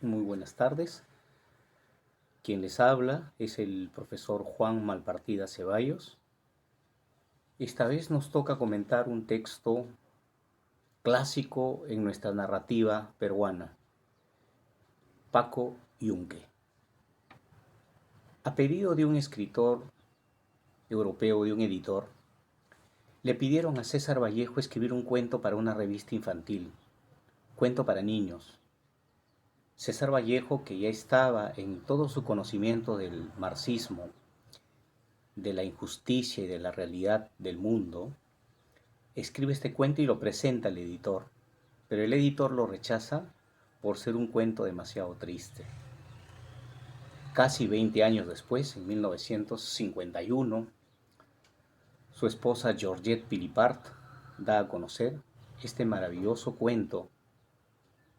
Muy buenas tardes. Quien les habla es el profesor Juan Malpartida Ceballos. Esta vez nos toca comentar un texto clásico en nuestra narrativa peruana, Paco Yunque. A pedido de un escritor europeo, de un editor, le pidieron a César Vallejo escribir un cuento para una revista infantil, cuento para niños. César Vallejo, que ya estaba en todo su conocimiento del marxismo, de la injusticia y de la realidad del mundo, escribe este cuento y lo presenta al editor, pero el editor lo rechaza por ser un cuento demasiado triste. Casi 20 años después, en 1951, su esposa Georgette Philippart da a conocer este maravilloso cuento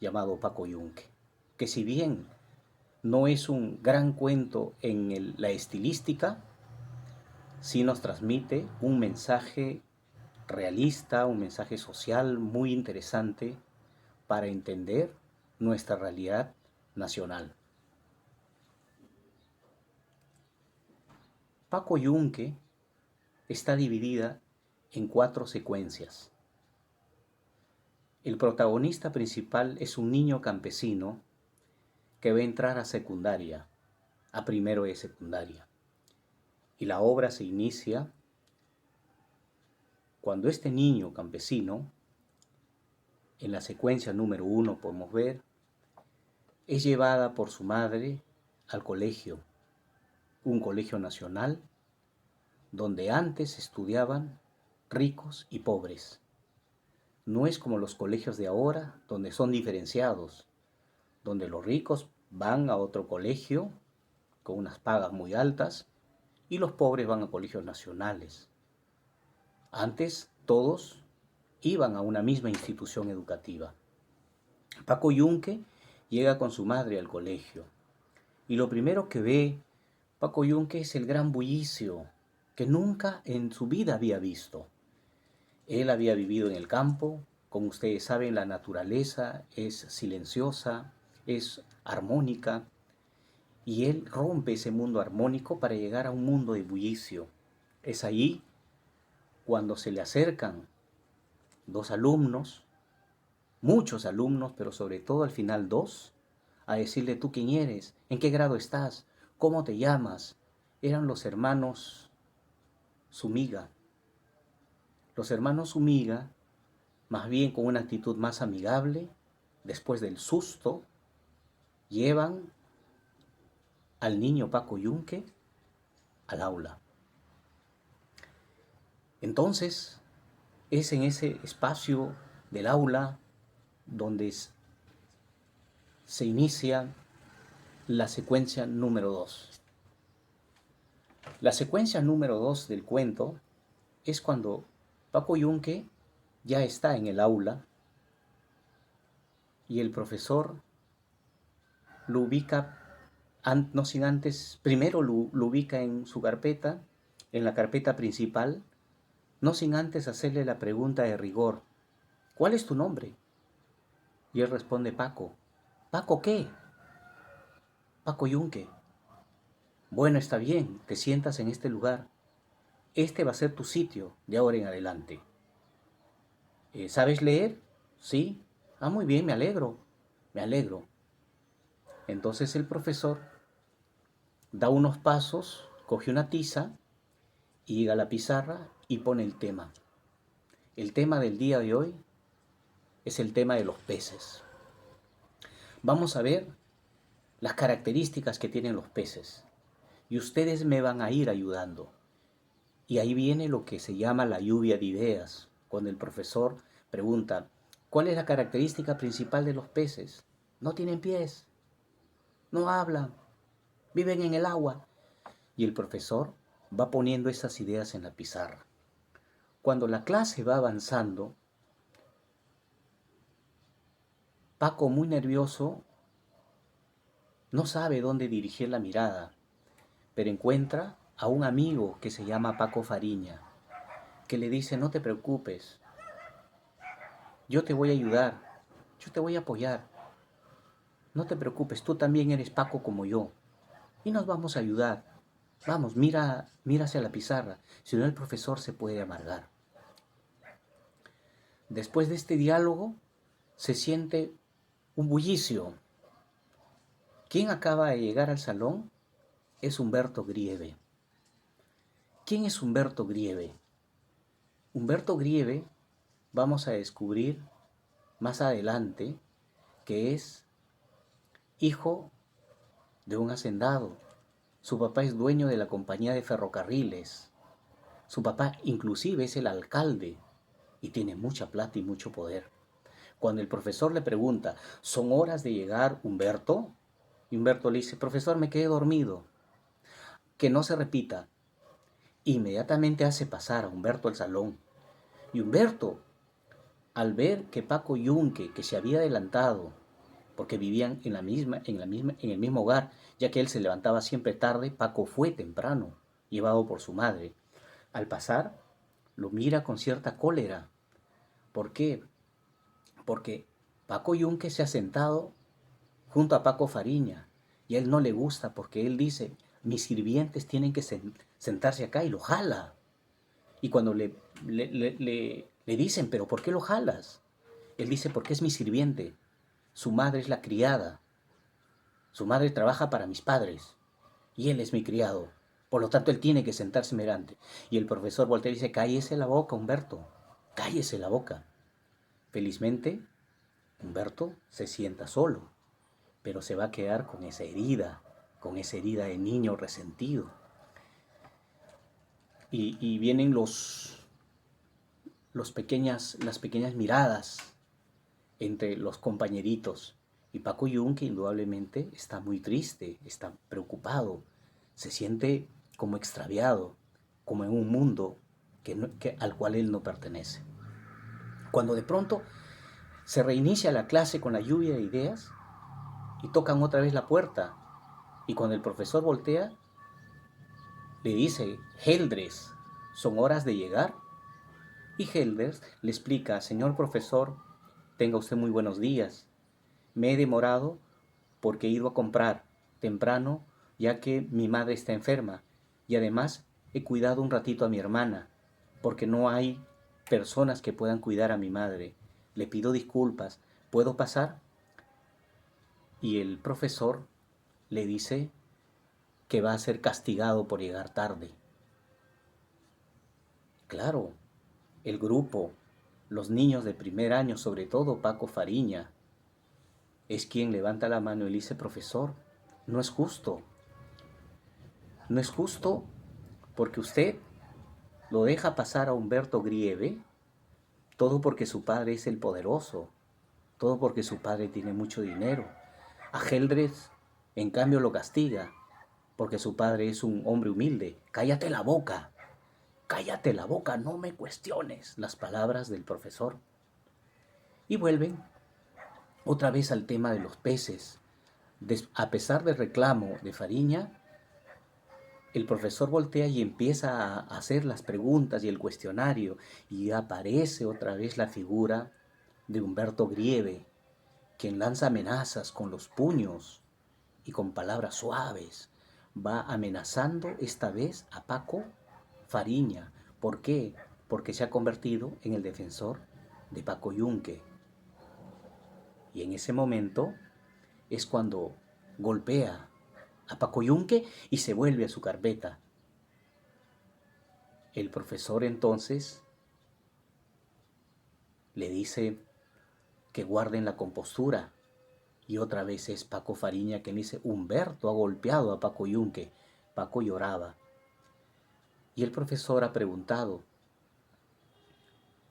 llamado Paco Yunque, que si bien no es un gran cuento en la estilística, sí nos transmite un mensaje realista, un mensaje social muy interesante para entender nuestra realidad nacional. Paco Yunque está dividida en 4 secuencias. El protagonista principal es un niño campesino que va a entrar a secundaria, a primero de secundaria. Y la obra se inicia cuando este niño campesino, en la secuencia número 1 podemos ver, es llevada por su madre al colegio, un colegio nacional donde antes estudiaban ricos y pobres. No es como los colegios de ahora, donde son diferenciados, donde los ricos van a otro colegio con unas pagas muy altas y los pobres van a colegios nacionales. Antes todos iban a una misma institución educativa. Paco Yunque llega con su madre al colegio y lo primero que ve Paco Yunque es el gran bullicio que nunca en su vida había visto. Él había vivido en el campo, como ustedes saben, la naturaleza es silenciosa, es armónica, y él rompe ese mundo armónico para llegar a un mundo de bullicio. Es ahí cuando se le acercan 2 alumnos, muchos alumnos, pero sobre todo al final 2, a decirle: ¿tú quién eres? ¿En qué grado estás? ¿Cómo te llamas? Eran los hermanos Zúñiga. Los hermanos Zúñiga, más bien con una actitud más amigable, después del susto, llevan al niño Paco Yunque al aula. Entonces, es en ese espacio del aula donde se inicia la secuencia número 2. La secuencia número 2 del cuento es cuando Paco Yunque ya está en el aula y el profesor lo ubica, no sin antes, primero lo ubica en su carpeta, en la carpeta principal, no sin antes hacerle la pregunta de rigor: ¿cuál es tu nombre? Y él responde: Paco. ¿Paco qué? Paco Yunque. Bueno, está bien, te sientas en este lugar. Este va a ser tu sitio de ahora en adelante. ¿Sabes leer? Sí. Ah, muy bien, me alegro. Me alegro. Entonces el profesor da unos pasos, coge una tiza y llega a la pizarra y pone el tema. El tema del día de hoy es el tema de los peces. Vamos a ver las características que tienen los peces y ustedes me van a ir ayudando. Y ahí viene lo que se llama la lluvia de ideas, cuando el profesor pregunta: ¿cuál es la característica principal de los peces? No tienen pies, no hablan, viven en el agua. Y el profesor va poniendo esas ideas en la pizarra. Cuando la clase va avanzando, Paco, muy nervioso, no sabe dónde dirigir la mirada, pero encuentra a un amigo que se llama Paco Fariña, que le dice: no te preocupes, yo te voy a ayudar, yo te voy a apoyar. no te preocupes, tú también eres Paco como yo, y nos vamos a ayudar. Vamos, mira hacia la pizarra, si no el profesor se puede amargar. Después de este diálogo, se siente un bullicio. ¿Quién acaba de llegar al salón? Es Humberto Grieve. ¿Quién es Humberto Grieve? Humberto Grieve, vamos a descubrir más adelante, que es hijo de un hacendado. Su papá es dueño de la compañía de ferrocarriles. Su papá inclusive es el alcalde y tiene mucha plata y mucho poder. Cuando el profesor le pregunta, ¿son horas de llegar, Humberto? Y Humberto le dice, profesor, me quedé dormido. Que no se repita. Inmediatamente hace pasar a Humberto al salón. Y Humberto, al ver que Paco Yunque, que se había adelantado, porque vivían en el mismo hogar, ya que él se levantaba siempre tarde, Paco fue temprano, llevado por su madre. Al pasar, lo mira con cierta cólera. ¿Por qué? Porque Paco Yunque se ha sentado junto a Paco Fariña y a él no le gusta porque él dice, mis sirvientes tienen que sentarse acá y lo jala. Y cuando le dicen, ¿pero por qué lo jalas? Él dice, porque es mi sirviente. Su madre es la criada. Su madre trabaja para mis padres y él es mi criado. Por lo tanto, él tiene que sentarse delante. Y el profesor voltea y dice, cállese la boca, Humberto. Cállese la boca. Felizmente, Humberto se sienta solo, pero se va a quedar con esa herida de niño resentido. Y vienen las pequeñas miradas entre los compañeritos. Y Paco Yunque indudablemente está muy triste, está preocupado, se siente como extraviado, como en un mundo al cual él no pertenece. Cuando de pronto se reinicia la clase con la lluvia de ideas y tocan otra vez la puerta. Y cuando el profesor voltea, le dice, Heldres, ¿son horas de llegar? Y Heldres le explica, señor profesor, tenga usted muy buenos días. Me he demorado porque he ido a comprar temprano ya que mi madre está enferma y además he cuidado un ratito a mi hermana porque no hay personas que puedan cuidar a mi madre. Le pido disculpas, ¿puedo pasar? Y el profesor le dice que va a ser castigado por llegar tarde. Claro, el grupo, los niños de primer año, sobre todo Paco Fariña, es quien levanta la mano y le dice, profesor, no es justo. No es justo porque usted lo deja pasar a Humberto Grieve, todo porque su padre es el poderoso, todo porque su padre tiene mucho dinero. A Heldres, en cambio, lo castiga porque su padre es un hombre humilde. Cállate la boca, no me cuestiones las palabras del profesor. Y vuelven otra vez al tema de los peces. A pesar del reclamo de Fariña, el profesor voltea y empieza a hacer las preguntas y el cuestionario y aparece otra vez la figura de Humberto Grieve, quien lanza amenazas con los puños y con palabras suaves. Va amenazando esta vez a Paco Fariña. ¿Por qué? Porque se ha convertido en el defensor de Paco Yunque. Y en ese momento es cuando golpea a Paco Yunque y se vuelve a su carpeta. El profesor entonces le dice que guarden la compostura. Y otra vez es Paco Fariña quien dice, Humberto ha golpeado a Paco Yunque. Paco lloraba. Y el profesor ha preguntado,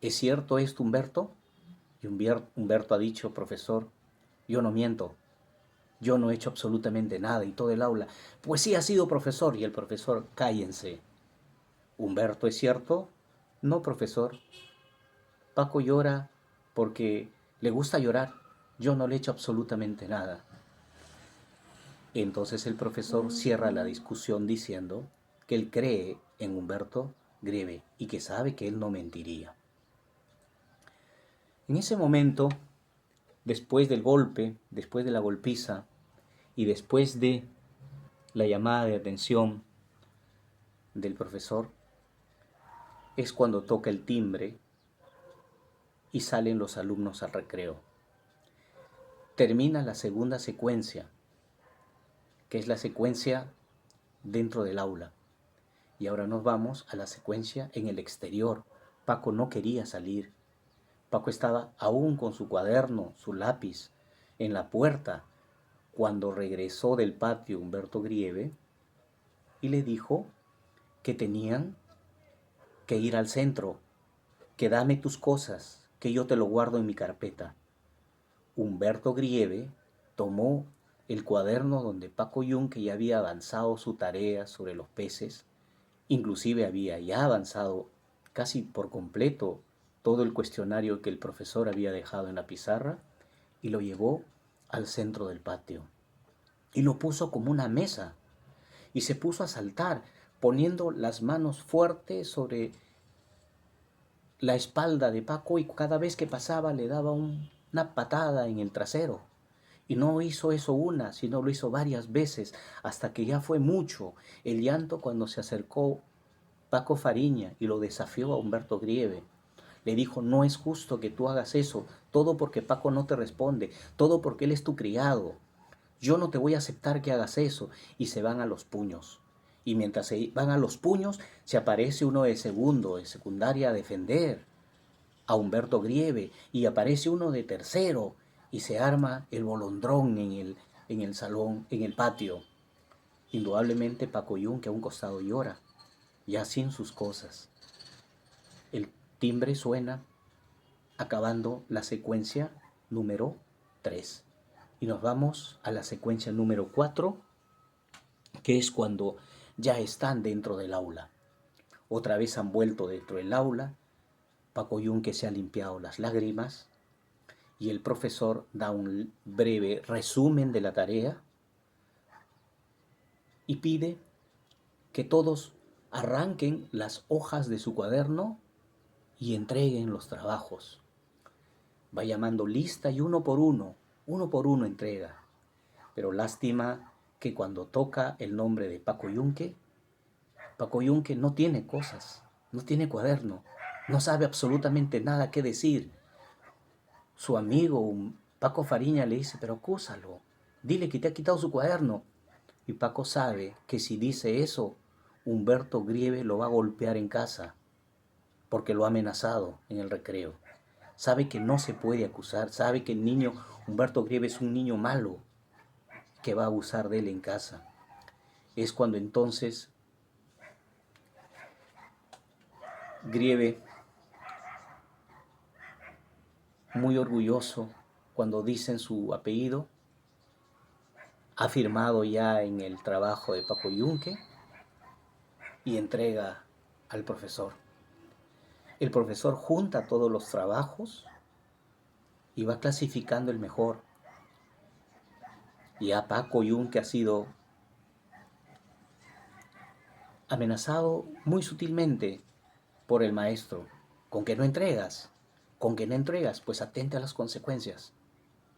¿es cierto esto, Humberto? Y Humberto ha dicho, profesor, yo no miento, yo no he hecho absolutamente nada. Y todo el aula, pues sí ha sido profesor. Y el profesor, cállense. ¿Humberto es cierto? No, profesor. Paco llora porque le gusta llorar. Yo no le he hecho absolutamente nada. Entonces el profesor cierra la discusión diciendo que él cree en Humberto Grieve y que sabe que él no mentiría. En ese momento, después del golpe, después de la golpiza y después de la llamada de atención del profesor, es cuando toca el timbre y salen los alumnos al recreo. Termina la segunda secuencia, que es la secuencia dentro del aula. Y ahora nos vamos a la secuencia en el exterior. Paco no quería salir. Paco estaba aún con su cuaderno, su lápiz, en la puerta, cuando regresó del patio Humberto Grieve y le dijo que tenían que ir al centro, que dame tus cosas, que yo te lo guardo en mi carpeta. Humberto Grieve tomó el cuaderno donde Paco Yunque ya había avanzado su tarea sobre los peces, inclusive había ya avanzado casi por completo todo el cuestionario que el profesor había dejado en la pizarra, y lo llevó al centro del patio. Y lo puso como una mesa, y se puso a saltar, poniendo las manos fuertes sobre la espalda de Paco, y cada vez que pasaba le daba una patada en el trasero. Y no hizo eso una, sino lo hizo varias veces, hasta que ya fue mucho el llanto cuando se acercó Paco Fariña y lo desafió a Humberto Grieve. Le dijo: no es justo que tú hagas eso, todo porque Paco no te responde, todo porque él es tu criado. Yo no te voy a aceptar que hagas eso. Y se van a los puños. Y mientras se van a los puños, se aparece uno de segundo, de secundaria, a defender a Humberto Grieve, y aparece uno de tercero, y se arma el bolondrón en el salón, en el patio. Indudablemente Paco Yunque a un costado llora, ya sin sus cosas. El timbre suena, acabando la secuencia número 3. Y nos vamos a la secuencia número 4, que es cuando ya están dentro del aula. Otra vez han vuelto dentro del aula. Paco Yunque se ha limpiado las lágrimas y el profesor da un breve resumen de la tarea y pide que todos arranquen las hojas de su cuaderno y entreguen los trabajos. Va llamando lista y uno por uno entrega. Pero lástima que cuando toca el nombre de Paco Yunque no tiene cosas, no tiene cuaderno, no sabe absolutamente nada que decir. Su amigo Paco Fariña le dice: pero acúsalo, dile que te ha quitado su cuaderno. Y Paco sabe que si dice eso, Humberto Grieve lo va a golpear en casa, porque lo ha amenazado en el recreo. Sabe que no se puede acusar, sabe que el niño Humberto Grieve es un niño malo, que va a abusar de él en casa. Es cuando entonces Grieve, muy orgulloso, cuando dicen su apellido, ha firmado ya en el trabajo de Paco Yunque y entrega al profesor. El profesor junta todos los trabajos y va clasificando el mejor. Y a Paco Yunque ha sido amenazado muy sutilmente por el maestro: con que no entregas, pues atente a las consecuencias.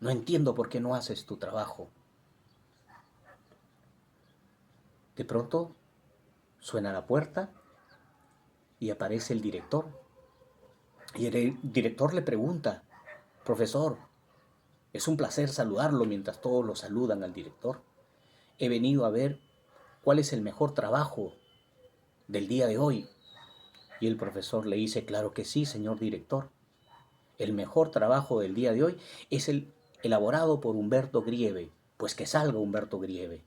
No entiendo por qué no haces tu trabajo. De pronto suena la puerta y aparece el director. Y el director le pregunta: profesor, es un placer saludarlo, mientras todos lo saludan al director. He venido a ver cuál es el mejor trabajo del día de hoy. Y el profesor le dice: claro que sí, señor director. El mejor trabajo del día de hoy es el elaborado por Humberto Grieve. Pues que salga Humberto Grieve.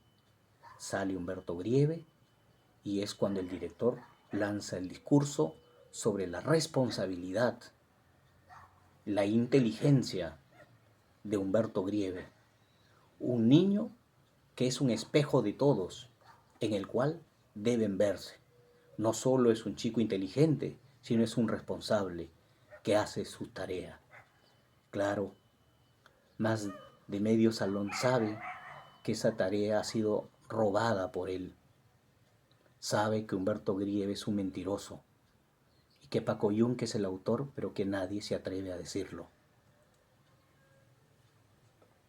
Sale Humberto Grieve y es cuando el director lanza el discurso sobre la responsabilidad, la inteligencia de Humberto Grieve. Un niño que es un espejo de todos, en el cual deben verse. No solo es un chico inteligente, sino es un responsable que hace su tarea. Claro, más de medio salón sabe que esa tarea ha sido robada por él. Sabe que Humberto Grieve es un mentiroso y que Paco Yunque es el autor, pero que nadie se atreve a decirlo.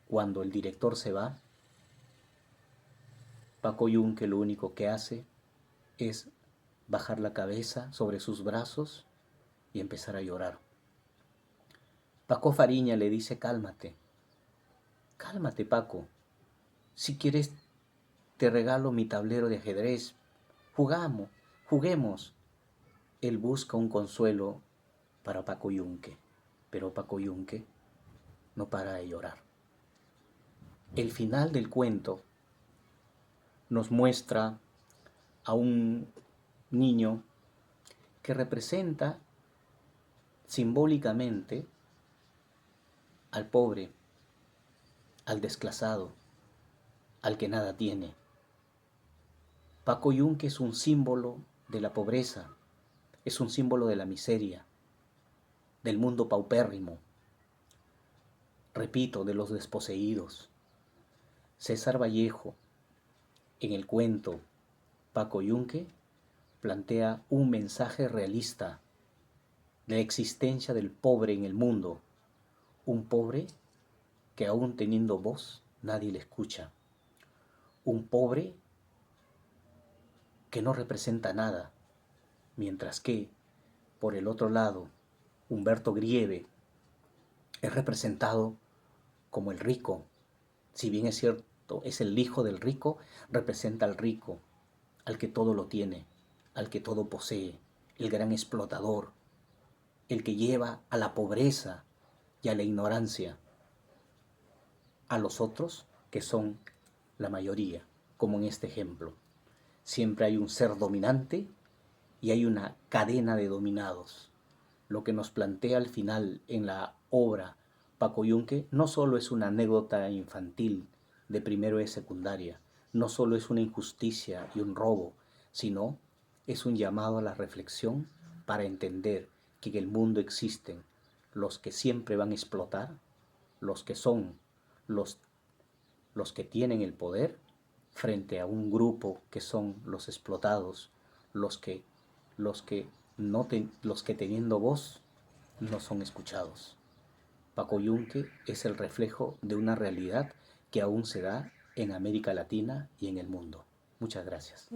Cuando el director se va, Paco Yunque lo único que hace es bajar la cabeza sobre sus brazos y empezar a llorar. Paco Fariña le dice, cálmate, cálmate Paco, si quieres te regalo mi tablero de ajedrez, juguemos. Él busca un consuelo para Paco Yunque, pero Paco Yunque no para de llorar. El final del cuento nos muestra a un niño que representa simbólicamente al pobre, al desclasado, al que nada tiene. Paco Yunque es un símbolo de la pobreza, es un símbolo de la miseria, del mundo paupérrimo, repito, de los desposeídos. César Vallejo, en el cuento Paco Yunque, plantea un mensaje realista de la existencia del pobre en el mundo, un pobre que aún teniendo voz nadie le escucha, un pobre que no representa nada, mientras que, por el otro lado, Humberto Grieve es representado como el rico. Si bien es cierto, es el hijo del rico, representa al rico, al que todo lo tiene, al que todo posee, el gran explotador, el que lleva a la pobreza y a la ignorancia a los otros, que son la mayoría, como en este ejemplo. Siempre hay un ser dominante y hay una cadena de dominados. Lo que nos plantea al final en la obra Paco Yunque no solo es una anécdota infantil de primero de secundaria, no solo es una injusticia y un robo, sino es un llamado a la reflexión para entender que en el mundo existen los que siempre van a explotar, los que son los, los que tienen el poder, frente a un grupo que son los explotados, los que, los que teniendo voz no son escuchados. Paco Yunque es el reflejo de una realidad que aún se da en América Latina y en el mundo. Muchas gracias.